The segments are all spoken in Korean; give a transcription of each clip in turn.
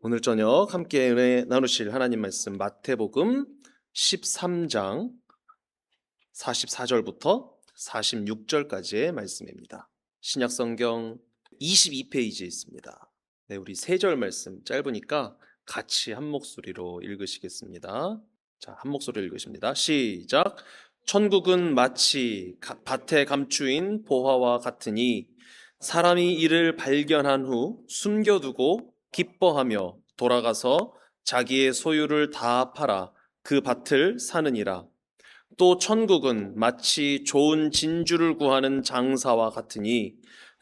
오늘 저녁 함께 은혜 나누실 하나님 말씀 마태복음 13장 44절부터 46절까지의 말씀입니다. 신약성경 22페이지에 있습니다. 네, 우리 3절 말씀 짧으니까 같이 한 목소리로 읽으시겠습니다. 자, 한 목소리로 읽으십니다. 시작. 천국은 마치 밭에 감추인 보화와 같으니 사람이 이를 발견한 후 숨겨두고 기뻐하며 돌아가서 자기의 소유를 다 팔아 그 밭을 사느니라. 또 천국은 마치 좋은 진주를 구하는 장사와 같으니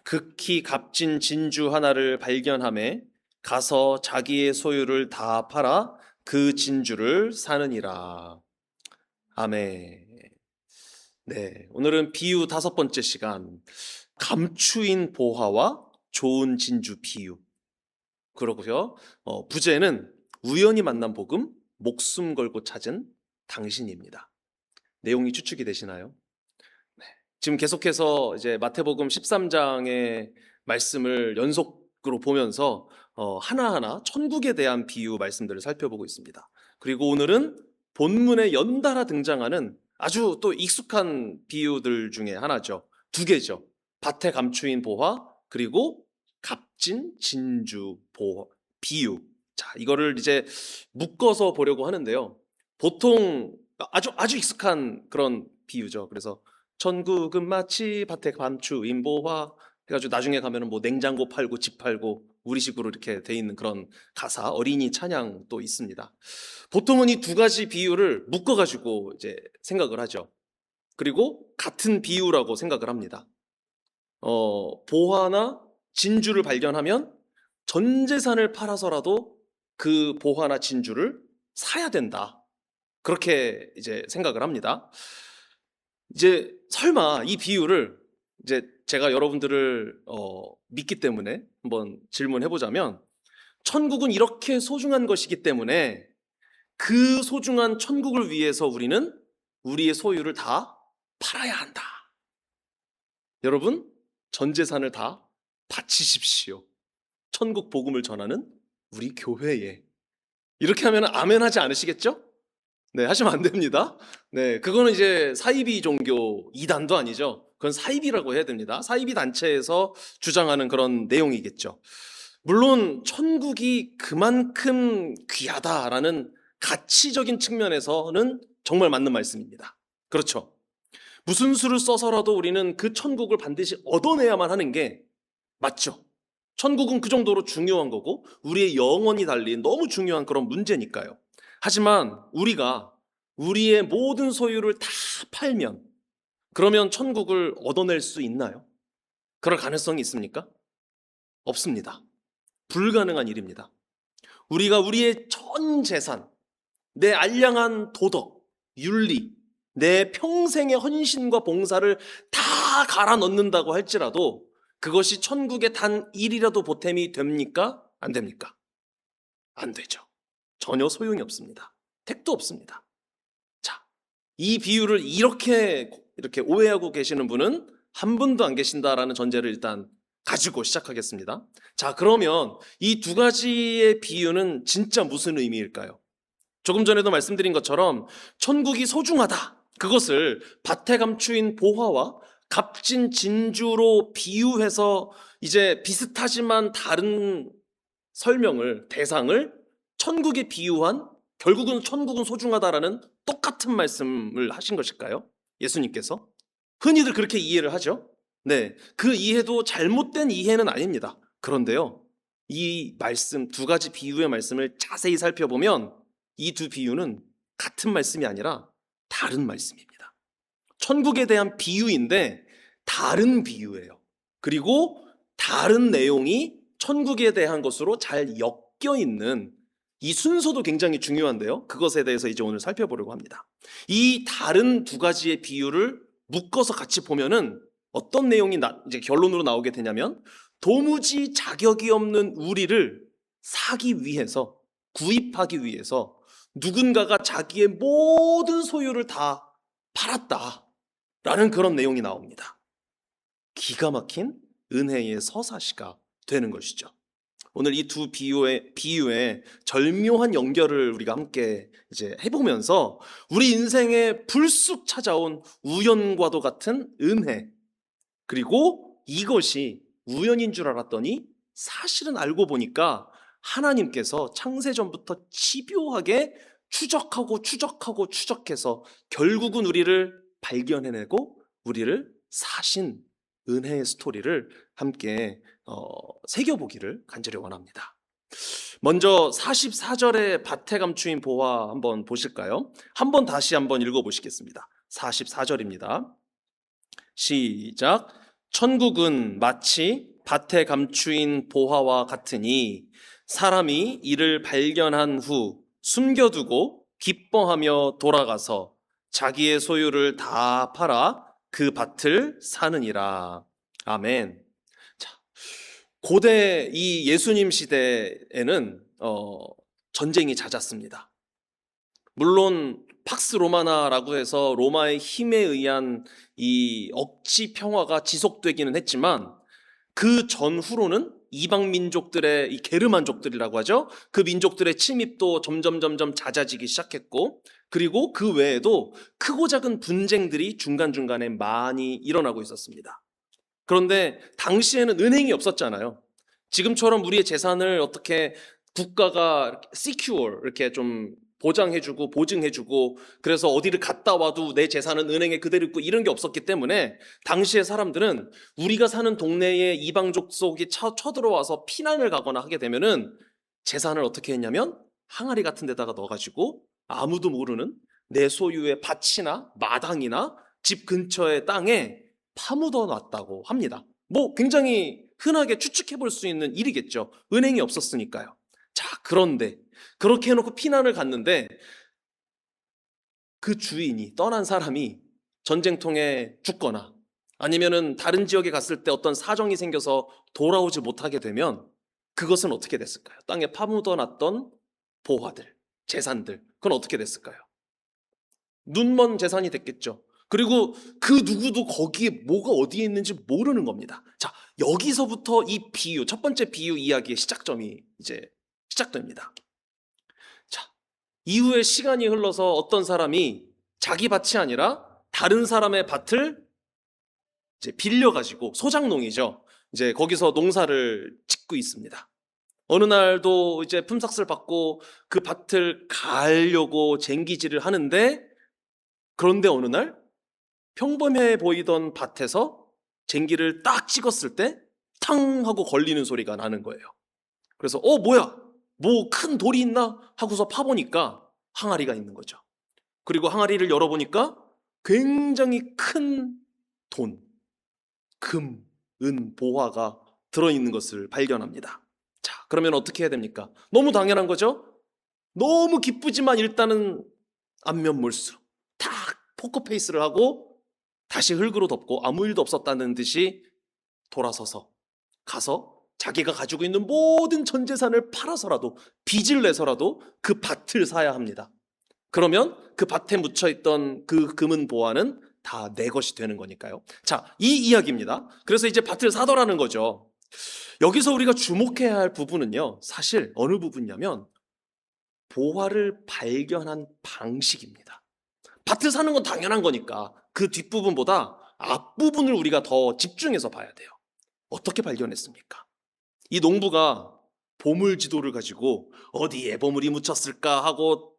극히 값진 진주 하나를 발견하매 가서 자기의 소유를 다 팔아 그 진주를 사느니라. 아멘. 네, 오늘은 비유 5번째 시간, 감추인 보화와 좋은 진주 비유. 그러고요. 부제는 우연히 만난 복음, 목숨 걸고 찾은 당신입니다. 내용이 추측이 되시나요? 네. 지금 계속해서 이제 마태복음 13장의 말씀을 연속으로 보면서 하나하나 천국에 대한 비유 말씀들을 살펴보고 있습니다. 그리고 오늘은 본문에 연달아 등장하는 아주 또 익숙한 비유들 중에 하나죠. 2개죠. 밭에 감추인 보화, 그리고 값진 진주 비유. 자, 이거를 이제 묶어서 보려고 하는데요. 보통 아주 익숙한 그런 비유죠. 그래서 천국은 마치 밭에 감추인 보화 해가지고 나중에 가면은 뭐 냉장고 팔고 집 팔고 우리식으로 이렇게 돼 있는 그런 가사, 어린이 찬양도 있습니다. 보통은 이 2가지 비유를 묶어가지고 이제 생각을 하죠. 그리고 같은 비유라고 생각을 합니다. 보화나 진주를 발견하면 전 재산을 팔아서라도 그 보화나 진주를 사야 된다. 그렇게 이제 생각을 합니다. 이제 설마 이 비유를 이제 제가 여러분들을 믿기 때문에 한번 질문해 보자면, 천국은 이렇게 소중한 것이기 때문에 그 소중한 천국을 위해서 우리는 우리의 소유를 다 팔아야 한다. 여러분, 전 재산을 다 바치십시오. 천국 복음을 전하는 우리 교회에. 이렇게 하면 아멘 하지 않으시겠죠? 네, 하시면 안 됩니다. 네, 그거는 이제 사이비 종교 이단도 아니죠. 그건 사이비라고 해야 됩니다. 사이비 단체에서 주장하는 그런 내용이겠죠. 물론 천국이 그만큼 귀하다라는 가치적인 측면에서는 정말 맞는 말씀입니다. 그렇죠. 무슨 수를 써서라도 우리는 그 천국을 반드시 얻어내야만 하는 게 맞죠. 천국은 그 정도로 중요한 거고 우리의 영혼이 달린 너무 중요한 그런 문제니까요. 하지만 우리가 우리의 모든 소유를 다 팔면, 그러면 천국을 얻어낼 수 있나요? 그럴 가능성이 있습니까? 없습니다. 불가능한 일입니다. 우리가 우리의 전 재산, 내 알량한 도덕, 윤리, 내 평생의 헌신과 봉사를 다 갈아 넣는다고 할지라도 그것이 천국에 단 1이라도 보탬이 됩니까? 안 됩니까? 안 되죠. 전혀 소용이 없습니다. 택도 없습니다. 자, 이 비유를 이렇게 오해하고 계시는 분은 한 분도 안 계신다라는 전제를 일단 가지고 시작하겠습니다. 자, 그러면 이 2가지의 비유는 진짜 무슨 의미일까요? 조금 전에도 말씀드린 것처럼 천국이 소중하다. 그것을 밭에 감추인 보화와 값진 진주로 비유해서 이제 비슷하지만 다른 대상을 천국에 비유한, 결국은 천국은 소중하다라는 똑같은 말씀을 하신 것일까요? 예수님께서? 흔히들 그렇게 이해를 하죠. 네, 그 이해도 잘못된 이해는 아닙니다. 그런데요, 이 말씀, 2가지 비유의 말씀을 자세히 살펴보면 이 2 비유는 같은 말씀이 아니라 다른 말씀입니다. 천국에 대한 비유인데 다른 비유예요. 그리고 다른 내용이 천국에 대한 것으로 잘 엮여 있는 이 순서도 굉장히 중요한데요. 그것에 대해서 이제 오늘 살펴보려고 합니다. 이 다른 2가지의 비유를 묶어서 같이 보면은 어떤 내용이 이제 결론으로 나오게 되냐면, 도무지 자격이 없는 우리를 사기 위해서, 구입하기 위해서 누군가가 자기의 모든 소유를 다 팔았다라는 그런 내용이 나옵니다. 기가 막힌 은혜의 서사시가 되는 것이죠. 오늘 이 두 비유의 절묘한 연결을 우리가 함께 이제 해보면서 우리 인생에 불쑥 찾아온 우연과도 같은 은혜, 그리고 이것이 우연인 줄 알았더니 사실은 알고 보니까 하나님께서 창세전부터 집요하게 추적해서 결국은 우리를 발견해내고 우리를 사신 은혜의 스토리를 함께 새겨보기를 간절히 원합니다. 먼저 44절의 밭에 감추인 보화 한번 보실까요? 다시 한번 읽어보시겠습니다. 44절입니다. 시작. 천국은 마치 밭에 감추인 보화와 같으니 사람이 이를 발견한 후 숨겨두고 기뻐하며 돌아가서 자기의 소유를 다 팔아 그 밭을 사느니라. 아멘. 자, 고대 이 예수님 시대에는 전쟁이 잦았습니다. 물론 팍스 로마나라고 해서 로마의 힘에 의한 이 억지 평화가 지속되기는 했지만 그 전후로는 이방 민족들의 이 게르만족들이라고 하죠. 그 민족들의 침입도 점점 잦아지기 시작했고, 그리고 그 외에도 크고 작은 분쟁들이 중간중간에 많이 일어나고 있었습니다. 그런데 당시에는 은행이 없었잖아요. 지금처럼 우리의 재산을 어떻게 국가가 secure 이렇게 좀 보장해주고 보증해주고 그래서 어디를 갔다 와도 내 재산은 은행에 그대로 있고 이런 게 없었기 때문에 당시의 사람들은 우리가 사는 동네에 이방족 속이 쳐들어와서 피난을 가거나 하게 되면은 재산을 어떻게 했냐면 항아리 같은 데다가 넣어가지고 아무도 모르는 내 소유의 밭이나 마당이나 집 근처의 땅에 파묻어 놨다고 합니다. 뭐 굉장히 흔하게 추측해 볼 수 있는 일이겠죠. 은행이 없었으니까요. 자, 그런데 그렇게 해놓고 피난을 갔는데 그 주인이 떠난 사람이 전쟁통에 죽거나 아니면은 다른 지역에 갔을 때 어떤 사정이 생겨서 돌아오지 못하게 되면 그것은 어떻게 됐을까요? 땅에 파묻어놨던 보화들, 재산들, 그건 어떻게 됐을까요? 눈먼 재산이 됐겠죠. 그리고 그 누구도 거기에 뭐가 어디에 있는지 모르는 겁니다. 자, 여기서부터 이 비유, 첫 번째 비유 이야기의 시작점이 이제 시작됩니다. 자, 이후에 시간이 흘러서 어떤 사람이 자기 밭이 아니라 다른 사람의 밭을 이제 빌려가지고 소작농이죠. 이제 거기서 농사를 짓고 있습니다. 어느 날도 이제 품삯을 받고 그 밭을 가려고 쟁기질을 하는데 그런데 어느 날 평범해 보이던 밭에서 쟁기를 딱 찍었을 때 탕 하고 걸리는 소리가 나는 거예요. 그래서 뭐야? 뭐 큰 돌이 있나? 하고서 파보니까 항아리가 있는 거죠. 그리고 항아리를 열어보니까 굉장히 큰 돈, 금, 은, 보화가 들어있는 것을 발견합니다. 자, 그러면 어떻게 해야 됩니까? 너무 당연한 거죠? 너무 기쁘지만 일단은 안면몰수 탁 포커페이스를 하고 다시 흙으로 덮고 아무 일도 없었다는 듯이 돌아서서 가서 자기가 가지고 있는 모든 전 재산을 팔아서라도 빚을 내서라도 그 밭을 사야 합니다. 그러면 그 밭에 묻혀있던 그 금은 보화는 다 내 것이 되는 거니까요. 자, 이 이야기입니다. 그래서 이제 밭을 사더라는 거죠. 여기서 우리가 주목해야 할 부분은요, 사실 어느 부분이냐면 보화를 발견한 방식입니다. 밭을 사는 건 당연한 거니까 그 뒷부분보다 앞부분을 우리가 더 집중해서 봐야 돼요. 어떻게 발견했습니까? 이 농부가 보물지도를 가지고 어디에 보물이 묻혔을까 하고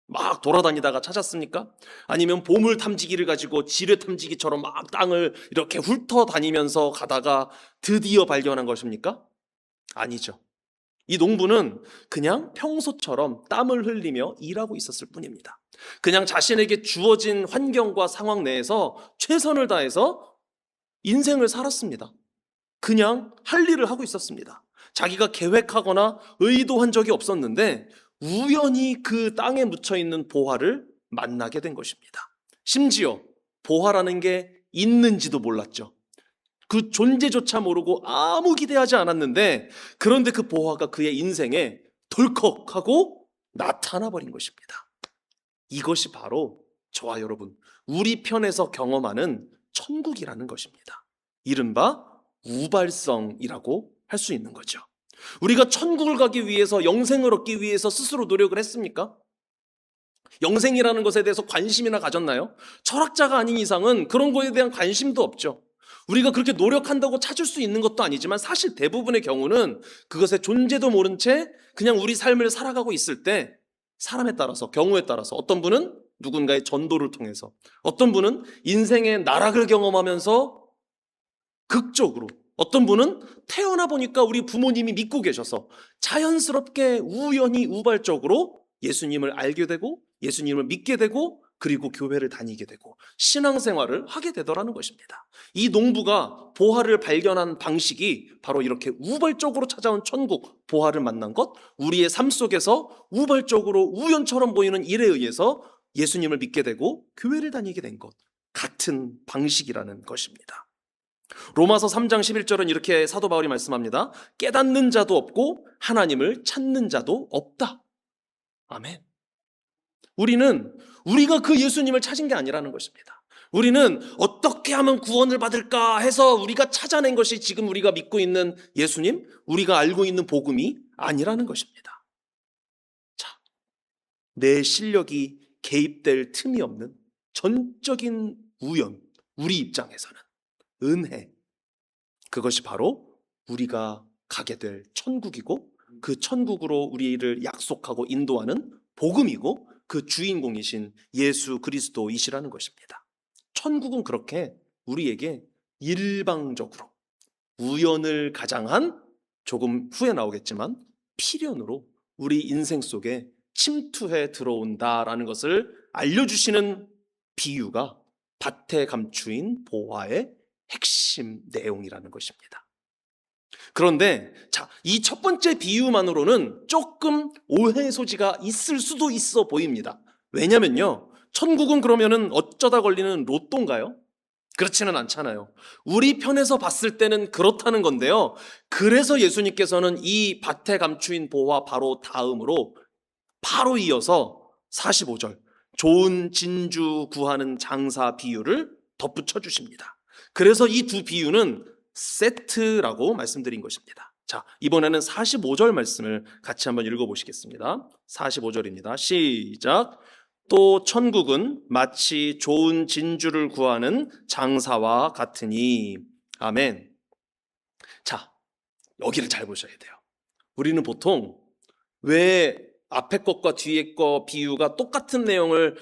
막 돌아다니다가 찾았습니까? 아니면 보물 탐지기를 가지고 지뢰 탐지기처럼 막 땅을 이렇게 훑어다니면서 가다가 드디어 발견한 것입니까? 아니죠. 이 농부는 그냥 평소처럼 땀을 흘리며 일하고 있었을 뿐입니다. 그냥 자신에게 주어진 환경과 상황 내에서 최선을 다해서 인생을 살았습니다. 그냥 할 일을 하고 있었습니다. 자기가 계획하거나 의도한 적이 없었는데 우연히 그 땅에 묻혀있는 보화를 만나게 된 것입니다. 심지어 보화라는 게 있는지도 몰랐죠. 그 존재조차 모르고 아무 기대하지 않았는데 그런데 그 보화가 그의 인생에 덜컥하고 나타나 버린 것입니다. 이것이 바로 저와 여러분, 우리 편에서 경험하는 천국이라는 것입니다. 이른바 우발성이라고 할 수 있는 거죠. 우리가 천국을 가기 위해서, 영생을 얻기 위해서 스스로 노력을 했습니까? 영생이라는 것에 대해서 관심이나 가졌나요? 철학자가 아닌 이상은 그런 거에 대한 관심도 없죠. 우리가 그렇게 노력한다고 찾을 수 있는 것도 아니지만 사실 대부분의 경우는 그것의 존재도 모른 채 그냥 우리 삶을 살아가고 있을 때 사람에 따라서, 경우에 따라서 어떤 분은 누군가의 전도를 통해서, 어떤 분은 인생의 나락을 경험하면서 극적으로, 어떤 분은 태어나 보니까 우리 부모님이 믿고 계셔서 자연스럽게 우연히 우발적으로 예수님을 알게 되고 예수님을 믿게 되고 그리고 교회를 다니게 되고 신앙생활을 하게 되더라는 것입니다. 이 농부가 보화를 발견한 방식이 바로 이렇게 우발적으로 찾아온 천국, 보화를 만난 것, 우리의 삶 속에서 우발적으로 우연처럼 보이는 일에 의해서 예수님을 믿게 되고 교회를 다니게 된 것, 같은 방식이라는 것입니다. 로마서 3장 11절은 이렇게 사도 바울이 말씀합니다. 깨닫는 자도 없고 하나님을 찾는 자도 없다. 아멘. 우리가 그 예수님을 찾은 게 아니라는 것입니다. 우리는 어떻게 하면 구원을 받을까 해서 우리가 찾아낸 것이 지금 우리가 믿고 있는 예수님, 우리가 알고 있는 복음이 아니라는 것입니다. 자, 내 실력이 개입될 틈이 없는 전적인 우연, 우리 입장에서는 은혜, 그것이 바로 우리가 가게 될 천국이고 그 천국으로 우리를 약속하고 인도하는 복음이고 그 주인공이신 예수 그리스도이시라는 것입니다. 천국은 그렇게 우리에게 일방적으로 우연을 가장한, 조금 후에 나오겠지만 필연으로 우리 인생 속에 침투해 들어온다라는 것을 알려주시는 비유가 밭에 감추인 보화의 핵심 내용이라는 것입니다. 그런데 이 첫 번째 비유만으로는 조금 오해의 소지가 있을 수도 있어 보입니다. 왜냐면요, 천국은 그러면은 어쩌다 걸리는 로또인가요? 그렇지는 않잖아요. 우리 편에서 봤을 때는 그렇다는 건데요. 그래서 예수님께서는 이 밭에 감추인 보화 바로 다음으로 바로 이어서 45절 좋은 진주 구하는 장사 비유를 덧붙여 주십니다. 그래서 이 두 비유는 세트라고 말씀드린 것입니다. 자, 이번에는 45절 말씀을 같이 한번 읽어보시겠습니다. 45절입니다. 시작. 또 천국은 마치 좋은 진주를 구하는 장사와 같으니. 아멘. 자, 여기를 잘 보셔야 돼요. 우리는 보통 왜 앞에 것과 뒤에 것 비유가 똑같은 내용을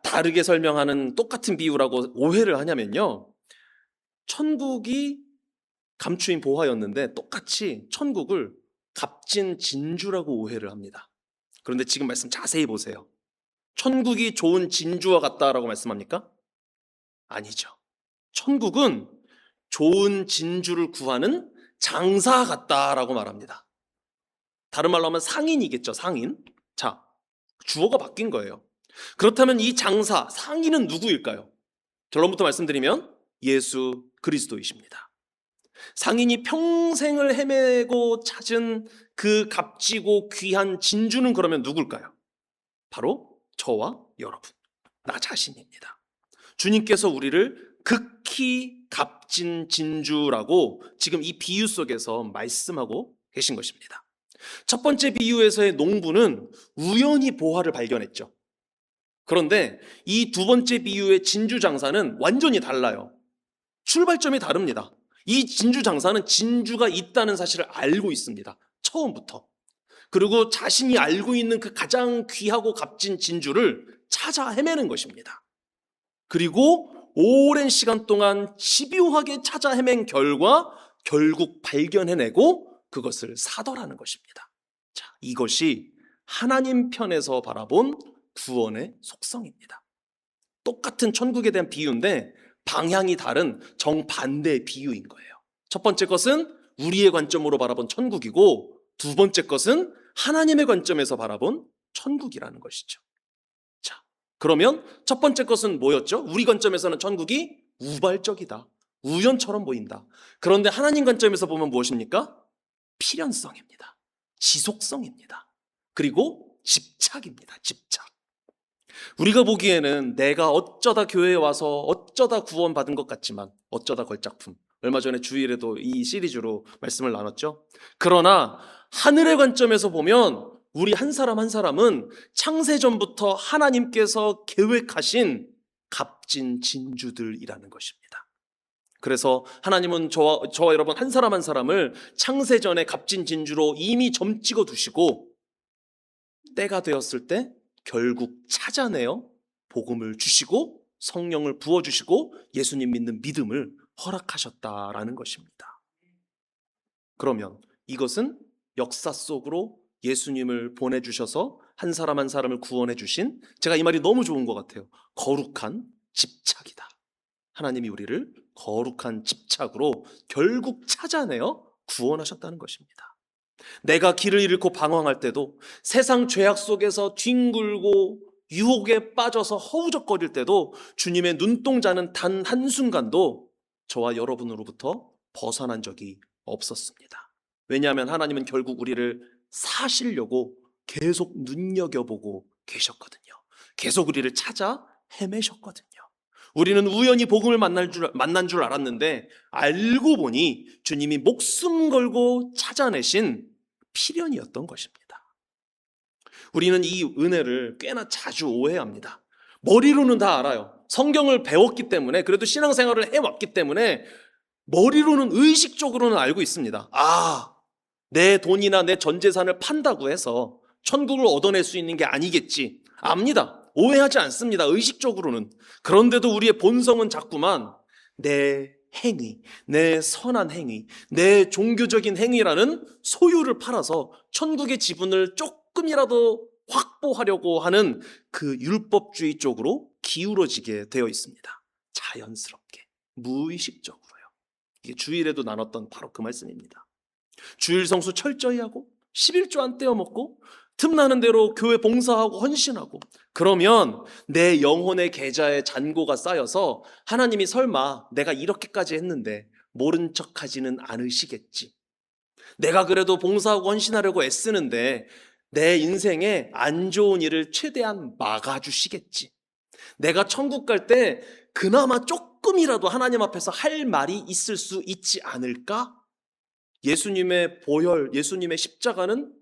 다르게 설명하는 똑같은 비유라고 오해를 하냐면요, 천국이 감추인 보화였는데 똑같이 천국을 값진 진주라고 오해를 합니다. 그런데 지금 말씀 자세히 보세요. 천국이 좋은 진주와 같다라고 말씀합니까? 아니죠. 천국은 좋은 진주를 구하는 장사 같다라고 말합니다. 다른 말로 하면 상인이겠죠, 상인. 자, 주어가 바뀐 거예요. 그렇다면 이 장사, 상인은 누구일까요? 결론부터 말씀드리면 예수 그리스도이십니다. 상인이 평생을 헤매고 찾은 그 값지고 귀한 진주는 그러면 누굴까요? 바로 저와 여러분, 나 자신입니다. 주님께서 우리를 극히 값진 진주라고 지금 이 비유 속에서 말씀하고 계신 것입니다. 첫 번째 비유에서의 농부는 우연히 보화를 발견했죠. 그런데 이 두 번째 비유의 진주 장사는 완전히 달라요. 출발점이 다릅니다. 이 진주 장사는 진주가 있다는 사실을 알고 있습니다. 처음부터. 그리고 자신이 알고 있는 그 가장 귀하고 값진 진주를 찾아 헤매는 것입니다. 그리고 오랜 시간 동안 집요하게 찾아 헤맨 결과 결국 발견해내고 그것을 사더라는 것입니다. 자, 이것이 하나님 편에서 바라본 구원의 속성입니다. 똑같은 천국에 대한 비유인데 방향이 다른 정반대의 비유인 거예요. 첫 번째 것은 우리의 관점으로 바라본 천국이고 두 번째 것은 하나님의 관점에서 바라본 천국이라는 것이죠. 자, 그러면 첫 번째 것은 뭐였죠? 우리 관점에서는 천국이 우발적이다, 우연처럼 보인다. 그런데 하나님 관점에서 보면 무엇입니까? 필연성입니다. 지속성입니다. 그리고 집착입니다. 집착. 우리가 보기에는 내가 어쩌다 교회에 와서 어쩌다 구원받은 것 같지만, 어쩌다 걸작품, 얼마 전에 주일에도 이 시리즈로 말씀을 나눴죠. 그러나 하늘의 관점에서 보면 우리 한 사람 한 사람은 창세전부터 하나님께서 계획하신 값진 진주들이라는 것입니다. 그래서 하나님은 저와 여러분 한 사람 한 사람을 창세전의 값진 진주로 이미 점 찍어 두시고 때가 되었을 때 결국 찾아내어 복음을 주시고 성령을 부어주시고 예수님 믿는 믿음을 허락하셨다라는 것입니다. 그러면 이것은 역사 속으로 예수님을 보내주셔서 한 사람 한 사람을 구원해 주신, 제가 이 말이 너무 좋은 것 같아요, 거룩한 집착이다. 하나님이 우리를 거룩한 집착으로 결국 찾아내어 구원하셨다는 것입니다. 내가 길을 잃고 방황할 때도, 세상 죄악 속에서 뒹굴고 유혹에 빠져서 허우적거릴 때도 주님의 눈동자는 단 한순간도 저와 여러분으로부터 벗어난 적이 없었습니다. 왜냐하면 하나님은 결국 우리를 사시려고 계속 눈여겨보고 계셨거든요. 계속 우리를 찾아 헤매셨거든요. 우리는 우연히 복음을 만난 줄 알았는데 알고 보니 주님이 목숨 걸고 찾아내신 필연이었던 것입니다. 우리는 이 은혜를 꽤나 자주 오해합니다. 머리로는 다 알아요. 성경을 배웠기 때문에, 그래도 신앙생활을 해왔기 때문에 머리로는, 의식적으로는 알고 있습니다. 내 돈이나 내 전 재산을 판다고 해서 천국을 얻어낼 수 있는 게 아니겠지. 압니다. 오해하지 않습니다. 의식적으로는. 그런데도 우리의 본성은 자꾸만 내 행위, 내 선한 행위, 내 종교적인 행위라는 소유를 팔아서 천국의 지분을 조금이라도 확보하려고 하는 그 율법주의 쪽으로 기울어지게 되어 있습니다. 자연스럽게, 무의식적으로요. 이게 주일에도 나눴던 바로 그 말씀입니다. 주일 성수 철저히 하고 11조 안 떼어 먹고 틈나는 대로 교회 봉사하고 헌신하고, 그러면 내 영혼의 계좌에 잔고가 쌓여서 하나님이 설마 내가 이렇게까지 했는데 모른 척하지는 않으시겠지, 내가 그래도 봉사하고 헌신하려고 애쓰는데 내 인생에 안 좋은 일을 최대한 막아주시겠지, 내가 천국 갈 때 그나마 조금이라도 하나님 앞에서 할 말이 있을 수 있지 않을까? 예수님의 보혈, 예수님의 십자가는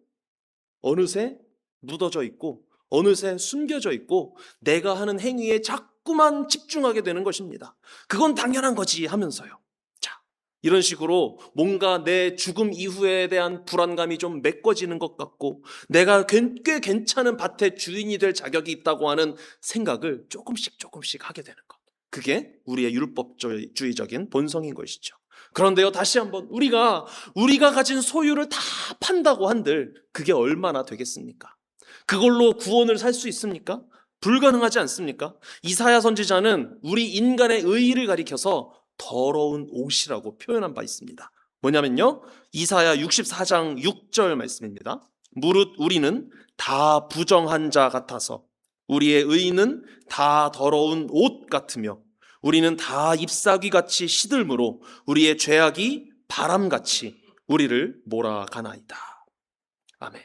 어느새 묻어져 있고 어느새 숨겨져 있고 내가 하는 행위에 자꾸만 집중하게 되는 것입니다. 그건 당연한 거지 하면서요. 자, 이런 식으로 뭔가 내 죽음 이후에 대한 불안감이 좀 메꿔지는 것 같고 내가 꽤 괜찮은 밭의 주인이 될 자격이 있다고 하는 생각을 조금씩 하게 되는 것. 그게 우리의 율법주의적인 본성인 것이죠. 그런데요, 다시 한번 우리가 가진 소유를 다 판다고 한들 그게 얼마나 되겠습니까? 그걸로 구원을 살 수 있습니까? 불가능하지 않습니까? 이사야 선지자는 우리 인간의 의의를 가리켜서 더러운 옷이라고 표현한 바 있습니다. 뭐냐면요, 이사야 64장 6절 말씀입니다. 무릇 우리는 다 부정한 자 같아서 우리의 의의는 다 더러운 옷 같으며 우리는 다 잎사귀같이 시들므로 우리의 죄악이 바람같이 우리를 몰아가나이다. 아멘.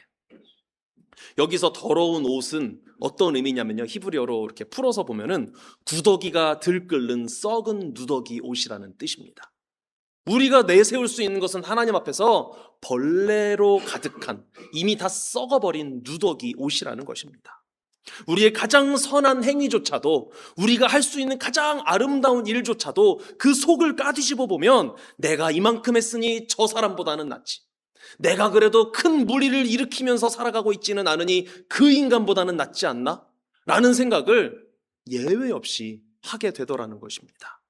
여기서 더러운 옷은 어떤 의미냐면요, 히브리어로 이렇게 풀어서 보면은 구더기가 들끓는 썩은 누더기 옷이라는 뜻입니다. 우리가 내세울 수 있는 것은 하나님 앞에서 벌레로 가득한, 이미 다 썩어버린 누더기 옷이라는 것입니다. 우리의 가장 선한 행위조차도, 우리가 할 수 있는 가장 아름다운 일조차도 그 속을 까뒤집어 보면 내가 이만큼 했으니 저 사람보다는 낫지, 내가 그래도 큰 무리를 일으키면서 살아가고 있지는 않으니 그 인간보다는 낫지 않나? 라는 생각을 예외 없이 하게 되더라는 것입니다.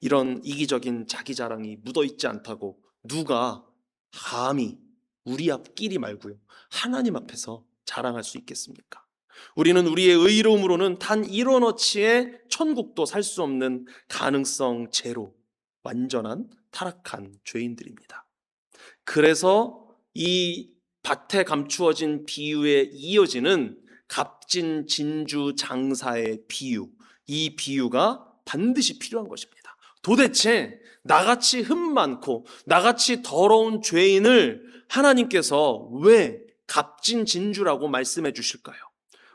이런 이기적인 자기 자랑이 묻어있지 않다고 누가 감히 우리 앞끼리 말고요, 하나님 앞에서 자랑할 수 있겠습니까? 우리는 우리의 의로움으로는 단 1원어치의 천국도 살 수 없는 가능성 제로, 완전한 타락한 죄인들입니다. 그래서 이 밭에 감추어진 비유에 이어지는 값진 진주 장사의 비유, 이 비유가 반드시 필요한 것입니다. 도대체 나같이 흠 많고 나같이 더러운 죄인을 하나님께서 왜 값진 진주라고 말씀해 주실까요?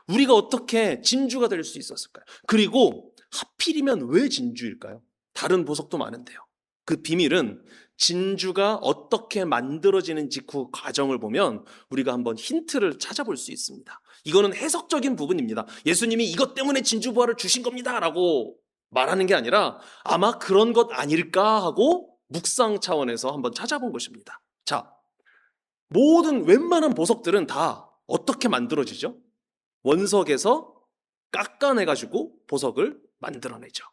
우리가 어떻게 진주가 될 수 있었을까요? 그리고 하필이면 왜 진주일까요? 다른 보석도 많은데요. 그 비밀은 진주가 어떻게 만들어지는지 그 과정을 보면 우리가 한번 힌트를 찾아볼 수 있습니다. 이거는 해석적인 부분입니다. 예수님이 이것 때문에 진주부화를 주신 겁니다 라고 말하는 게 아니라 아마 그런 것 아닐까 하고 묵상 차원에서 한번 찾아본 것입니다. 자, 모든 웬만한 보석들은 다 어떻게 만들어지죠? 원석에서 깎아내가지고 보석을 만들어내죠.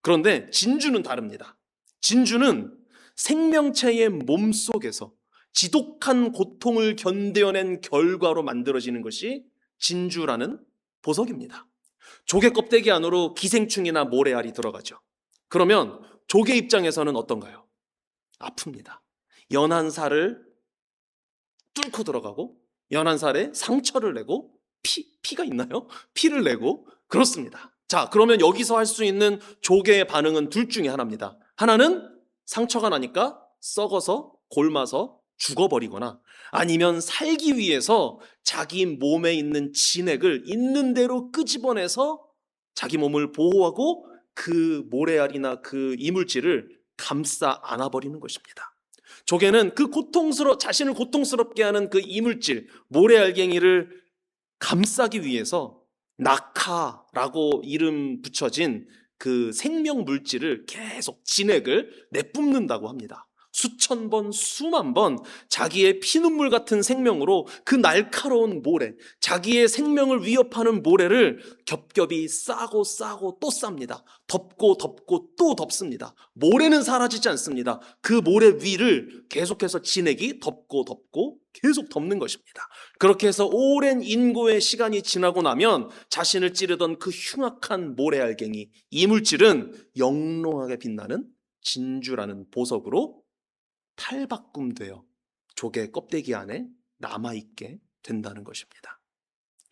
그런데 진주는 다릅니다. 진주는 생명체의 몸 속에서 지독한 고통을 견뎌낸 결과로 만들어지는 것이 진주라는 보석입니다. 조개 껍데기 안으로 기생충이나 모래알이 들어가죠. 그러면 조개 입장에서는 어떤가요? 아픕니다. 연한 살을 뚫고 들어가고 연한 살에 상처를 내고 피가 있나요? 피를 내고 그렇습니다. 자, 그러면 여기서 할 수 있는 조개의 반응은 둘 중에 하나입니다. 하나는 상처가 나니까 썩어서 골마서 죽어버리거나 아니면 살기 위해서 자기 몸에 있는 진액을 있는 대로 끄집어내서 자기 몸을 보호하고 그 모래알이나 그 이물질을 감싸 안아버리는 것입니다. 조개는 그 자신을 고통스럽게 하는 그 이물질, 모래알갱이를 감싸기 위해서 낙하라고 이름 붙여진 그 생명 물질을 계속 진액을 내뿜는다고 합니다. 수천 번, 수만 번 자기의 피눈물 같은 생명으로 그 날카로운 모래, 자기의 생명을 위협하는 모래를 겹겹이 싸고 또 쌉니다. 덮고 또 덮습니다. 모래는 사라지지 않습니다. 그 모래 위를 계속해서 진액이 덮고 계속 덮는 것입니다. 그렇게 해서 오랜 인고의 시간이 지나고 나면 자신을 찌르던 그 흉악한 모래알갱이, 이물질은 영롱하게 빛나는 진주라는 보석으로 탈바꿈되어 조개 껍데기 안에 남아있게 된다는 것입니다.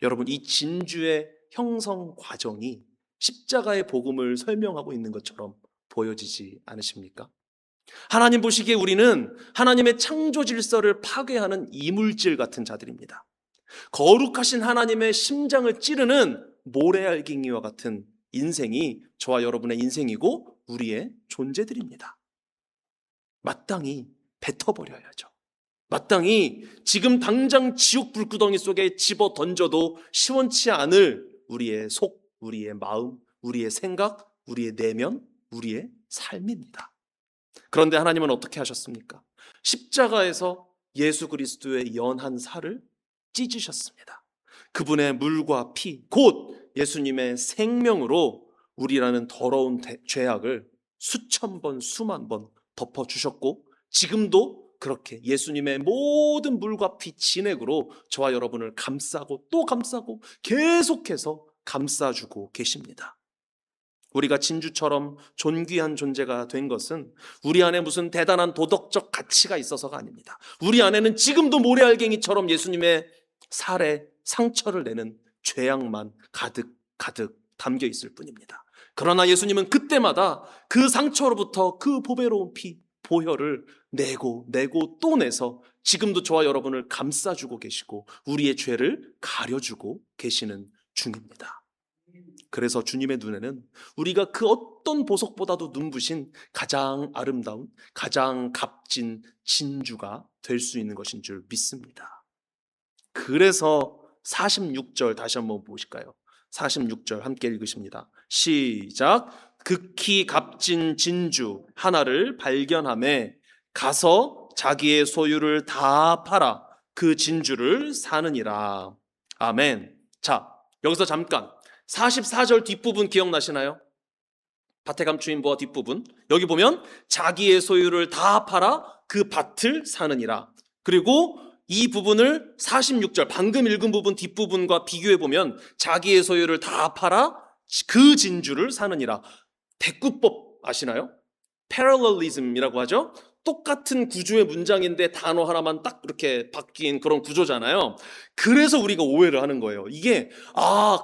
여러분, 이 진주의 형성 과정이 십자가의 복음을 설명하고 있는 것처럼 보여지지 않으십니까? 하나님 보시기에 우리는 하나님의 창조 질서를 파괴하는 이물질 같은 자들입니다. 거룩하신 하나님의 심장을 찌르는 모래알갱이와 같은 인생이 저와 여러분의 인생이고 우리의 존재들입니다. 마땅히 뱉어버려야죠. 마땅히 지금 당장 지옥 불구덩이 속에 집어 던져도 시원치 않을 우리의 속, 우리의 마음, 우리의 생각, 우리의 내면, 우리의 삶입니다. 그런데 하나님은 어떻게 하셨습니까? 십자가에서 예수 그리스도의 연한 살을 찢으셨습니다. 그분의 물과 피, 곧 예수님의 생명으로 우리라는 더러운 죄악을 수천 번, 수만 번 덮어주셨고 지금도 그렇게 예수님의 모든 물과 피 진액으로 저와 여러분을 감싸고 또 감싸고 계속해서 감싸주고 계십니다. 우리가 진주처럼 존귀한 존재가 된 것은 우리 안에 무슨 대단한 도덕적 가치가 있어서가 아닙니다. 우리 안에는 지금도 모래알갱이처럼 예수님의 살에 상처를 내는 죄악만 가득 담겨 있을 뿐입니다. 그러나 예수님은 그때마다 그 상처로부터 그 보배로운 피, 보혈을 내고 또 내서 지금도 저와 여러분을 감싸주고 계시고 우리의 죄를 가려주고 계시는 중입니다. 그래서 주님의 눈에는 우리가 그 어떤 보석보다도 눈부신 가장 아름다운, 가장 값진 진주가 될 수 있는 것인 줄 믿습니다. 그래서 46절 다시 한번 보실까요? 46절 함께 읽으십니다. 시작. 극히 값진 진주 하나를 발견하매 가서 자기의 소유를 다 팔아 그 진주를 사느니라. 아멘. 자, 여기서 잠깐 44절 뒷부분 기억나시나요? 밭에 감추인 보화 뒷부분. 여기 보면 자기의 소유를 다 팔아 그 밭을 사느니라. 그리고 이 부분을 46절 방금 읽은 부분 뒷부분과 비교해 보면 자기의 소유를 다 팔아 그 진주를 사느니라. 대꾸법 아시나요? 패러럴리즘이라고 하죠. 똑같은 구조의 문장인데 단어 하나만 딱 이렇게 바뀐 그런 구조잖아요. 그래서 우리가 오해를 하는 거예요. 이게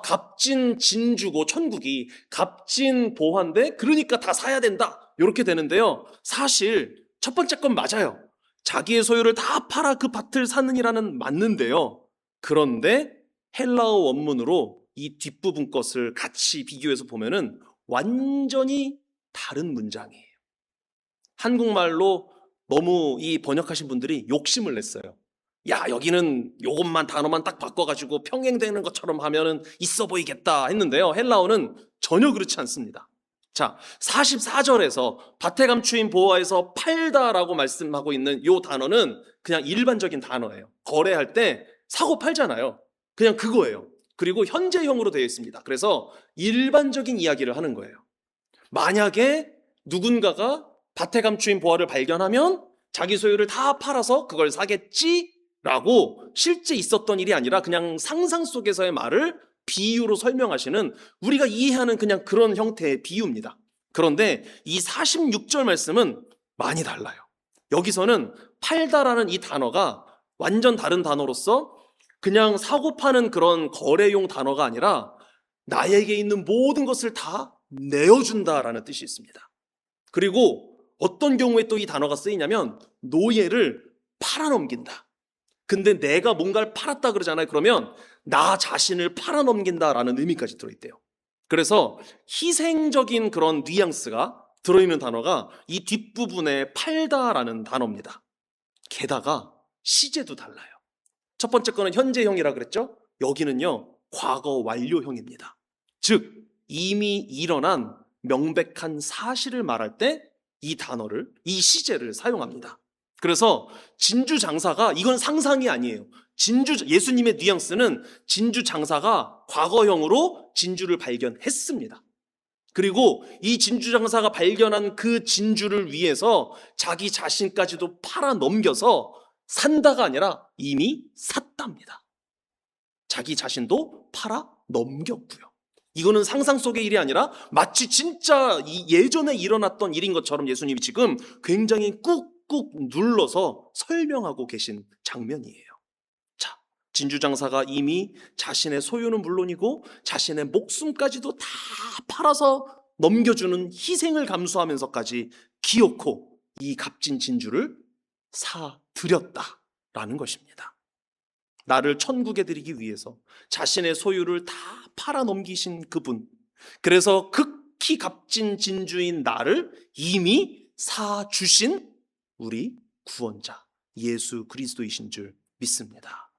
값진 진주고 천국이 값진 보화인데 그러니까 다 사야 된다 이렇게 되는데요. 사실 첫 번째 건 맞아요. 자기의 소유를 다 팔아 그 밭을 사느니라는 맞는데요. 그런데 헬라어 원문으로 이 뒷부분 것을 같이 비교해서 보면은 완전히 다른 문장이에요. 한국말로 너무 이 번역하신 분들이 욕심을 냈어요. 야, 여기는 요것만 단어만 딱 바꿔가지고 평행되는 것처럼 하면은 있어 보이겠다 했는데요. 헬라어는 전혀 그렇지 않습니다. 자, 44절에서 밭에 감추인 보화에서 팔다라고 말씀하고 있는 요 단어는 그냥 일반적인 단어예요. 거래할 때 사고 팔잖아요. 그냥 그거예요. 그리고 현재형으로 되어 있습니다. 그래서 일반적인 이야기를 하는 거예요. 만약에 누군가가 밭에 감추인 보화를 발견하면 자기 소유를 다 팔아서 그걸 사겠지라고 실제 있었던 일이 아니라 그냥 상상 속에서의 말을 비유로 설명하시는, 우리가 이해하는 그냥 그런 형태의 비유입니다. 그런데 이 46절 말씀은 많이 달라요. 여기서는 팔다라는 이 단어가 완전 다른 단어로서 그냥 사고 파는 그런 거래용 단어가 아니라 나에게 있는 모든 것을 다 내어준다라는 뜻이 있습니다. 그리고 어떤 경우에 또 이 단어가 쓰이냐면 노예를 팔아넘긴다. 근데 내가 뭔가를 팔았다 그러잖아요. 그러면 나 자신을 팔아넘긴다라는 의미까지 들어있대요. 그래서 희생적인 그런 뉘앙스가 들어있는 단어가 이 뒷부분에 팔다라는 단어입니다. 게다가 시제도 달라요. 첫 번째 거는 현재형이라 그랬죠? 여기는요, 과거 완료형입니다. 즉, 이미 일어난 명백한 사실을 말할 때 이 단어를, 이 시제를 사용합니다. 그래서 진주 장사가, 이건 상상이 아니에요. 예수님의 뉘앙스는 진주 장사가 과거형으로 진주를 발견했습니다. 그리고 이 진주 장사가 발견한 그 진주를 위해서 자기 자신까지도 팔아 넘겨서 산다가 아니라 이미 샀답니다. 자기 자신도 팔아 넘겼고요. 이거는 상상 속의 일이 아니라 마치 진짜 예전에 일어났던 일인 것처럼 예수님이 지금 굉장히 꾹꾹 눌러서 설명하고 계신 장면이에요. 자, 진주장사가 이미 자신의 소유는 물론이고 자신의 목숨까지도 다 팔아서 넘겨주는 희생을 감수하면서까지 기어코 이 값진 진주를 사드렸다라는 것입니다. 나를 천국에 드리기 위해서 자신의 소유를 다 팔아 넘기신 그분, 그래서 극히 값진 진주인 나를 이미 사주신 우리 구원자 예수 그리스도이신 줄 믿습니다.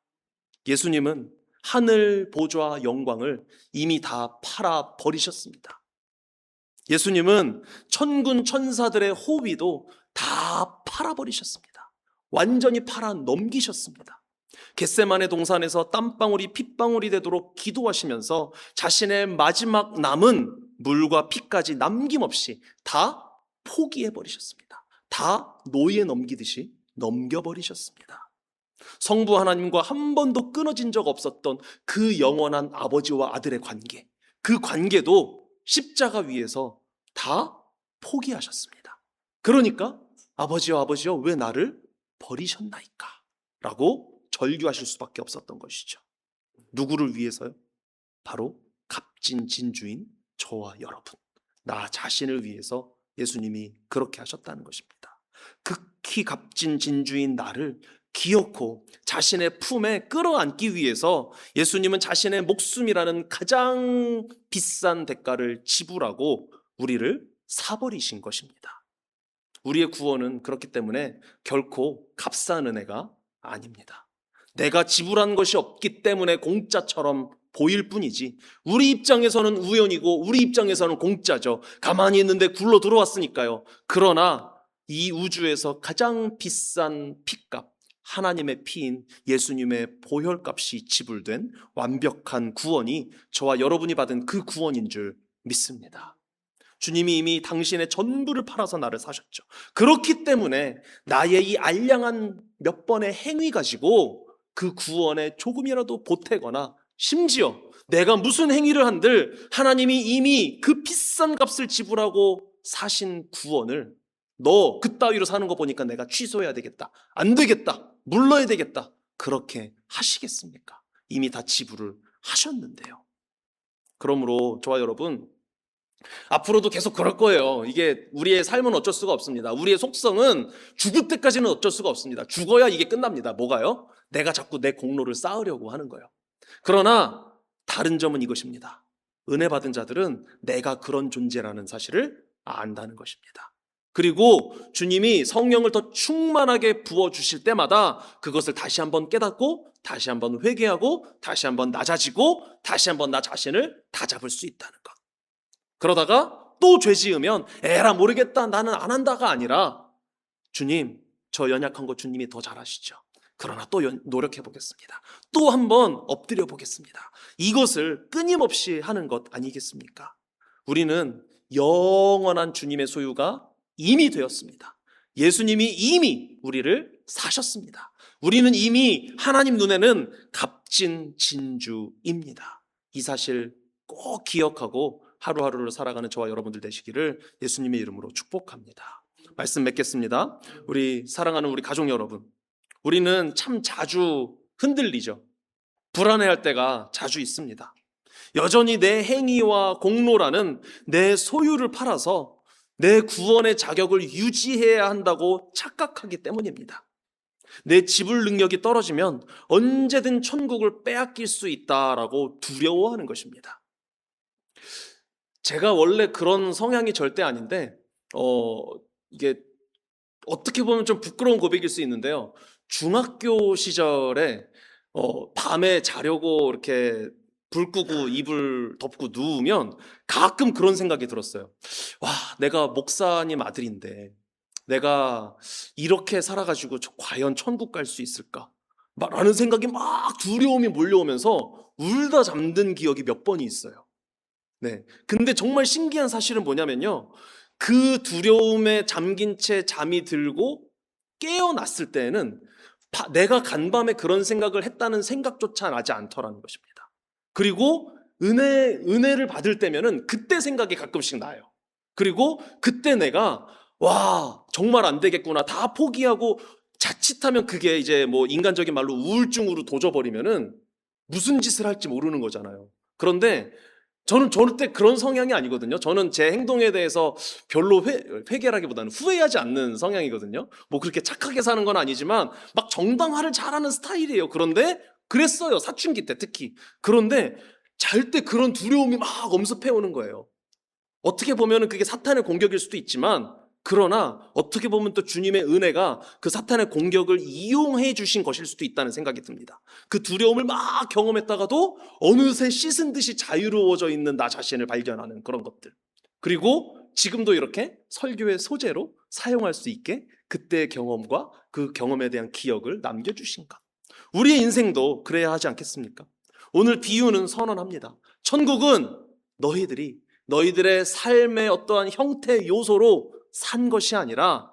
예수님은 하늘 보좌 영광을 이미 다 팔아 버리셨습니다. 예수님은 천군 천사들의 호위도 다 팔아버리셨습니다. 완전히 팔아 넘기셨습니다. 겟세마네 동산에서 땀방울이 핏방울이 되도록 기도하시면서 자신의 마지막 남은 물과 피까지 남김없이 다 포기해버리셨습니다. 다 노예 넘기듯이 넘겨버리셨습니다. 성부 하나님과 한 번도 끊어진 적 없었던 그 영원한 아버지와 아들의 관계, 그 관계도 십자가 위에서 다 포기하셨습니다. 그러니까 아버지여 왜 나를 버리셨나이까? 라고 절규하실 수밖에 없었던 것이죠. 누구를 위해서요? 바로 값진 진주인 저와 여러분, 나 자신을 위해서 예수님이 그렇게 하셨다는 것입니다. 극히 값진 진주인 나를 기어코 자신의 품에 끌어안기 위해서 예수님은 자신의 목숨이라는 가장 비싼 대가를 지불하고 우리를 사버리신 것입니다. 우리의 구원은 그렇기 때문에 결코 값싼 은혜가 아닙니다. 내가 지불한 것이 없기 때문에 공짜처럼 보일 뿐이지 우리 입장에서는 우연이고 우리 입장에서는 공짜죠. 가만히 있는데 굴러 들어왔으니까요. 그러나 이 우주에서 가장 비싼 피값, 하나님의 피인 예수님의 보혈값이 지불된 완벽한 구원이 저와 여러분이 받은 그 구원인 줄 믿습니다. 주님이 이미 당신의 전부를 팔아서 나를 사셨죠. 그렇기 때문에 나의 이 알량한 몇 번의 행위 가지고 그 구원에 조금이라도 보태거나 심지어 내가 무슨 행위를 한들 하나님이 이미 그 비싼 값을 지불하고 사신 구원을 너 그따위로 사는 거 보니까 내가 취소해야 되겠다, 안 되겠다, 물러야 되겠다, 그렇게 하시겠습니까? 이미 다 지불을 하셨는데요. 그러므로 저와 여러분, 앞으로도 계속 그럴 거예요. 이게 우리의 삶은 어쩔 수가 없습니다. 우리의 속성은 죽을 때까지는 어쩔 수가 없습니다. 죽어야 이게 끝납니다. 뭐가요? 내가 자꾸 내 공로를 쌓으려고 하는 거예요. 그러나 다른 점은 이것입니다. 은혜 받은 자들은 내가 그런 존재라는 사실을 안다는 것입니다. 그리고 주님이 성령을 더 충만하게 부어주실 때마다 그것을 다시 한번 깨닫고 다시 한번 회개하고 다시 한번 낮아지고 다시 한번 나 자신을 다잡을 수 있다는 것. 그러다가 또 죄 지으면 에라 모르겠다 나는 안 한다가 아니라 주님 저 연약한 거 주님이 더 잘하시죠. 그러나 또 노력해 보겠습니다. 또 한번 엎드려 보겠습니다. 이것을 끊임없이 하는 것 아니겠습니까? 우리는 영원한 주님의 소유가 이미 되었습니다. 예수님이 이미 우리를 사셨습니다. 우리는 이미 하나님 눈에는 값진 진주입니다. 이 사실 꼭 기억하고 하루하루를 살아가는 저와 여러분들 되시기를 예수님의 이름으로 축복합니다. 말씀 맺겠습니다. 우리 사랑하는 우리 가족 여러분, 우리는 참 자주 흔들리죠. 불안해할 때가 자주 있습니다. 여전히 내 행위와 공로라는 내 소유를 팔아서 내 구원의 자격을 유지해야 한다고 착각하기 때문입니다. 내 지불 능력이 떨어지면 언제든 천국을 빼앗길 수 있다라고 두려워하는 것입니다. 제가 원래 그런 성향이 절대 아닌데 이게 어떻게 보면 좀 부끄러운 고백일 수 있는데요. 중학교 시절에 밤에 자려고 이렇게 불 끄고 이불 덮고 누우면 가끔 그런 생각이 들었어요. 와, 내가 목사님 아들인데 내가 이렇게 살아가지고 과연 천국 갈 수 있을까? 라는 생각이 막 두려움이 몰려오면서 울다 잠든 기억이 몇 번이 있어요. 네. 근데 정말 신기한 사실은 뭐냐면요. 그 두려움에 잠긴 채 잠이 들고 깨어났을 때에는 내가 간밤에 그런 생각을 했다는 생각조차 나지 않더라는 것입니다. 그리고 은혜를 받을 때면은 그때 생각이 가끔씩 나요. 그리고 그때 내가 와, 정말 안 되겠구나. 다 포기하고 자칫하면 그게 이제 뭐 인간적인 말로 우울증으로 도져버리면은 무슨 짓을 할지 모르는 거잖아요. 그런데 저는 절대 그런 성향이 아니거든요. 저는 제 행동에 대해서 별로 회개라기보다는 후회하지 않는 성향이거든요. 뭐 그렇게 착하게 사는 건 아니지만 막 정당화를 잘하는 스타일이에요. 그런데 그랬어요. 사춘기 때 특히. 그런데 잘 때 그런 두려움이 막 엄습해 오는 거예요. 어떻게 보면 그게 사탄의 공격일 수도 있지만 그러나 어떻게 보면 또 주님의 은혜가 그 사탄의 공격을 이용해 주신 것일 수도 있다는 생각이 듭니다. 그 두려움을 막 경험했다가도 어느새 씻은 듯이 자유로워져 있는 나 자신을 발견하는 그런 것들. 그리고 지금도 이렇게 설교의 소재로 사용할 수 있게 그때의 경험과 그 경험에 대한 기억을 남겨주신 것. 우리의 인생도 그래야 하지 않겠습니까? 오늘 비유는 선언합니다. 천국은 너희들의 삶의 어떠한 형태 요소로 산 것이 아니라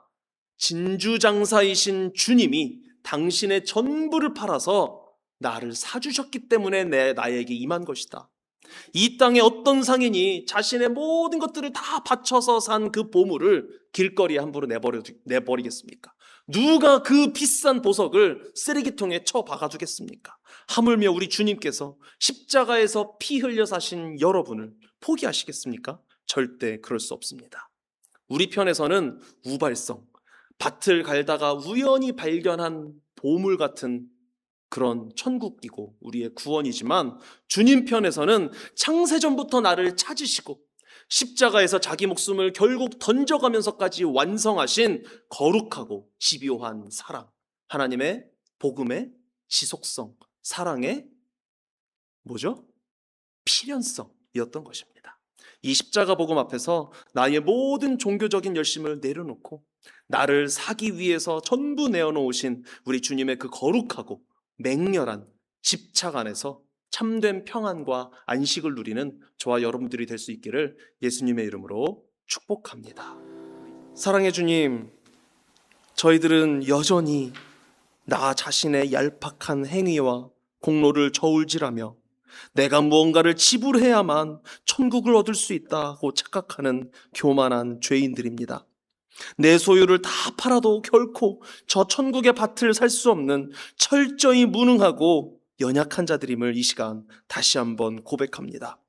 진주장사이신 주님이 당신의 전부를 팔아서 나를 사주셨기 때문에 나에게 임한 것이다. 이 땅에 어떤 상인이 자신의 모든 것들을 다 바쳐서 산 그 보물을 길거리에 함부로 내버리겠습니까? 누가 그 비싼 보석을 쓰레기통에 쳐박아두겠습니까? 하물며 우리 주님께서 십자가에서 피 흘려 사신 여러분을 포기하시겠습니까? 절대 그럴 수 없습니다. 우리 편에서는 우발성, 밭을 갈다가 우연히 발견한 보물 같은 그런 천국이고 우리의 구원이지만 주님 편에서는 창세전부터 나를 찾으시고 십자가에서 자기 목숨을 결국 던져가면서까지 완성하신 거룩하고 집요한 사랑, 하나님의 복음의 지속성, 사랑의 필연성이었던 것입니다. 이 십자가 복음 앞에서 나의 모든 종교적인 열심을 내려놓고 나를 사기 위해서 전부 내어놓으신 우리 주님의 그 거룩하고 맹렬한 집착 안에서 참된 평안과 안식을 누리는 저와 여러분들이 될 수 있기를 예수님의 이름으로 축복합니다. 사랑의 주님, 저희들은 여전히 나 자신의 얄팍한 행위와 공로를 저울질하며 내가 무언가를 지불해야만 천국을 얻을 수 있다고 착각하는 교만한 죄인들입니다. 내 소유를 다 팔아도 결코 저 천국의 밭을 살 수 없는 철저히 무능하고 연약한 자들임을 이 시간 다시 한번 고백합니다.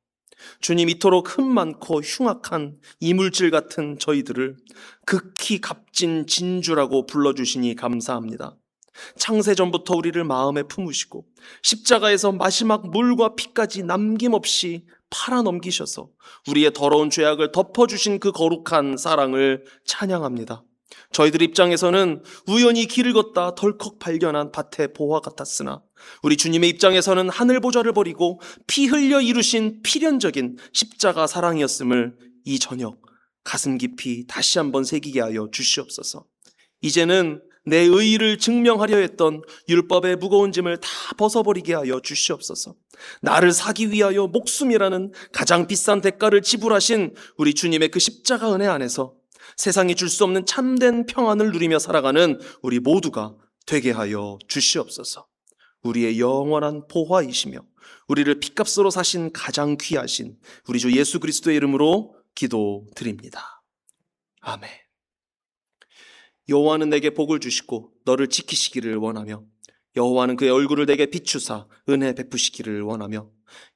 주님, 이토록 흠 많고 흉악한 이물질 같은 저희들을 극히 값진 진주라고 불러주시니 감사합니다. 창세전부터 우리를 마음에 품으시고 십자가에서 마지막 물과 피까지 남김없이 팔아넘기셔서 우리의 더러운 죄악을 덮어주신 그 거룩한 사랑을 찬양합니다. 저희들 입장에서는 우연히 길을 걷다 덜컥 발견한 밭의 보화 같았으나 우리 주님의 입장에서는 하늘 보좌를 버리고 피 흘려 이루신 필연적인 십자가 사랑이었음을 이 저녁 가슴 깊이 다시 한번 새기게 하여 주시옵소서. 이제는 내 의의를 증명하려 했던 율법의 무거운 짐을 다 벗어버리게 하여 주시옵소서. 나를 사기 위하여 목숨이라는 가장 비싼 대가를 지불하신 우리 주님의 그 십자가 은혜 안에서 세상이 줄 수 없는 참된 평안을 누리며 살아가는 우리 모두가 되게 하여 주시옵소서. 우리의 영원한 보화이시며 우리를 핏값으로 사신 가장 귀하신 우리 주 예수 그리스도의 이름으로 기도드립니다. 아멘. 여호와는 내게 복을 주시고 너를 지키시기를 원하며 여호와는 그의 얼굴을 내게 비추사 은혜 베푸시기를 원하며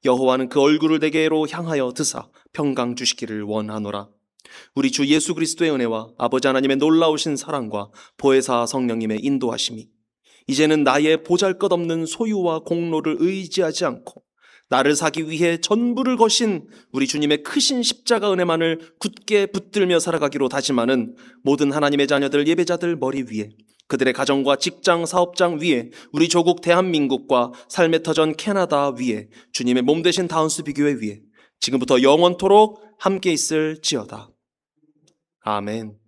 여호와는 그 얼굴을 내게로 향하여 드사 평강 주시기를 원하노라. 우리 주 예수 그리스도의 은혜와 아버지 하나님의 놀라우신 사랑과 보혜사 성령님의 인도하심이 이제는 나의 보잘것없는 소유와 공로를 의지하지 않고 나를 사기 위해 전부를 거신 우리 주님의 크신 십자가 은혜만을 굳게 붙들며 살아가기로 다짐하는 모든 하나님의 자녀들 예배자들 머리 위에 그들의 가정과 직장 사업장 위에 우리 조국 대한민국과 삶의 터전 캐나다 위에 주님의 몸 되신 다운스비 교회 위에 지금부터 영원토록 함께 있을지어다. 아멘.